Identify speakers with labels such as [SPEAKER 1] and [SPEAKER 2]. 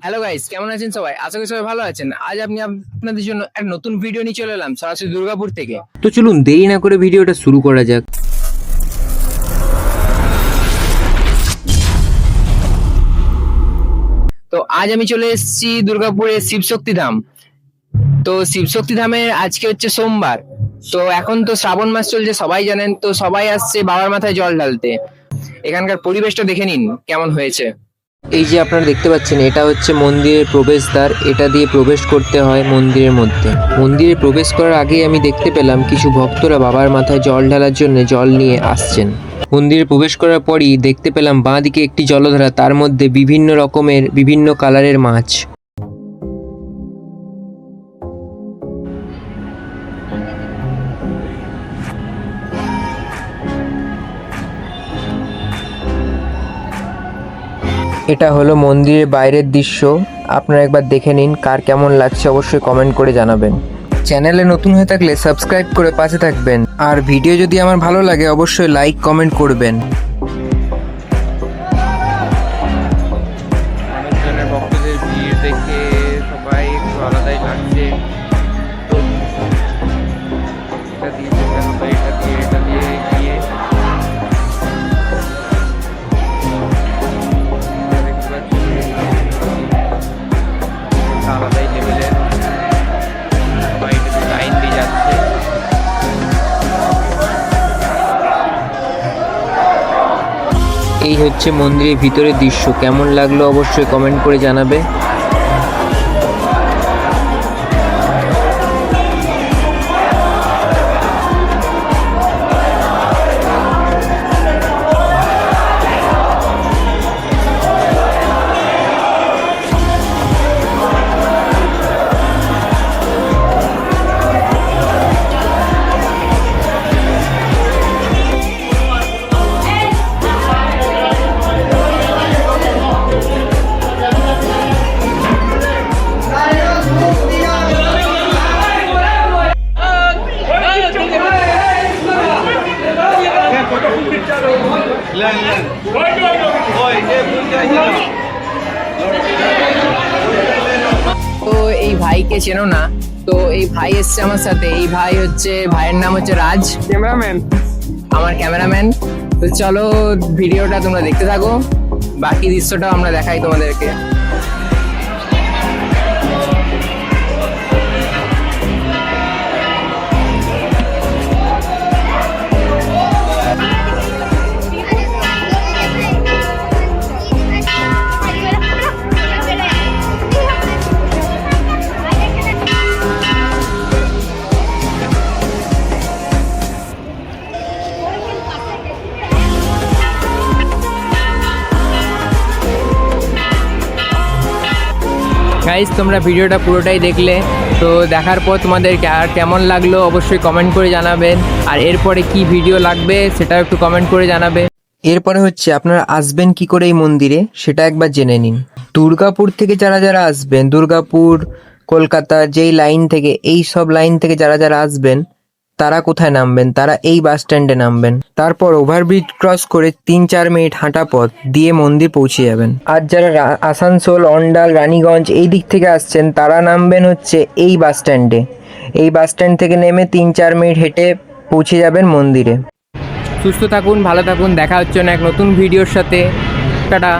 [SPEAKER 1] Hello guys, কেমন আছেন সবাই? আশা করি সবাই ভালো আছেন। আজ আমি আপনাদের জন্য এক নতুন ভিডিও নিয়ে চলে এলাম সরাসরি দুর্গাপুর থেকে।
[SPEAKER 2] তো চলুন দেরি না করে ভিডিওটা শুরু করা যাক।
[SPEAKER 1] তো আজ আমি চলে এসেছি দুর্গাপুরের শিবশক্তি ধাম। তো শিবশক্তি ধামের আজকে হচ্ছে সোমবার। তো এখন তো শ্রাবণ মাস চলছে, সবাই জানেন। তো সবাই আসছে বাবার মাথায় জল ঢালতে। এখানকার পরিবেশটা দেখে নিন কেমন হয়েছে।
[SPEAKER 2] এই যে আপনারা দেখতে পাচ্ছেন, এটা হচ্ছে মন্দিরের প্রবেশদ্বার। এটা দিয়ে প্রবেশ করতে হয় মন্দিরের মধ্যে। মন্দিরে প্রবেশ করার আগেই আমি দেখতে পেলাম কিছু ভক্তরা বাবার মাথায় জল ঢালার জন্য জল নিয়ে আসছেন। মন্দিরে প্রবেশ করার পরই দেখতে পেলাম বাঁ দিকে একটি জলধারা, তার মধ্যে বিভিন্ন রকমের বিভিন্ন কালারের মাছ। এটা হলো মন্দিরের বাইরের দৃশ্য। আপনারা একবার দেখে নিন, কার কেমন লাগছে অবশ্যই কমেন্ট করে জানাবেন। চ্যানেলে নতুন হয়ে থাকলে সাবস্ক্রাইব করে পাশে থাকবেন। আর ভিডিও যদি আমার ভালো লাগে অবশ্যই লাইক কমেন্ট করবেন।
[SPEAKER 3] মানুষজনের ভক্তদের ভিড় দেখে সবাই একটু আলাদাই লাগছে। এটা দিয়ে যেতে হবে, এটা দিয়ে গিয়ে দেখতে পাচ্ছি আলাদাই লেভেলের সবাই এটাতে লাইন দিয়ে যাচ্ছে।
[SPEAKER 2] এই হচ্ছে মন্দিরের ভিতরের দৃশ্য। কেমন লাগলো অবশ্যই কমেন্ট করে জানাবে।
[SPEAKER 1] তো এই ভাইকে চেনো না? তো এই ভাই এসছে আমার সাথে। এই ভাই হচ্ছে, ভাইয়ের নাম হচ্ছে রাজ,
[SPEAKER 3] ক্যামেরাম্যান।
[SPEAKER 1] আমার ক্যামেরাম্যান। তো চলো ভিডিওটা তোমরা দেখতে থাকো, বাকি দৃশ্যটাও আমরা দেখাই তোমাদেরকে। গাইস, তোমরা ভিডিওটা পুরোটাই দেখলে। তো দেখার পর তোমাদের আর কেমন লাগলো অবশ্যই কমেন্ট করে জানাবেন। আর এরপরে কি ভিডিও লাগবে সেটাও একটু কমেন্ট করে জানাবে।
[SPEAKER 2] এরপরে হচ্ছে আপনারা আসবেন কি করে এই মন্দিরে সেটা একবার জেনে নিন। দুর্গাপুর থেকে যারা যারা আসবেন, দুর্গাপুর, কলকাতা, যেই লাইন থেকে, এই সব লাইন থেকে যারা যারা আসবেন তারা কোথায় নামবেন? তারা এই বাস স্ট্যান্ডে নামবেন। তারপর ওভারব্রিজ ক্রস করে 3-4 মিনিট হাঁটা পথ দিয়ে মন্দির পৌঁছে যাবেন। আর যারা আসানসোল, অন্ডাল, রানীগঞ্জ এই দিক থেকে আসছেন তারা নামবেন হচ্ছে এই বাস স্ট্যান্ডে। এই বাস স্ট্যান্ড থেকে নেমে 3-4 মিনিট হেঁটে পৌঁছে যাবেন মন্দিরে।
[SPEAKER 1] সুস্থ থাকুন, ভালো থাকুন, দেখা হচ্ছে না এক নতুন ভিডিওর সাথে। টাটা।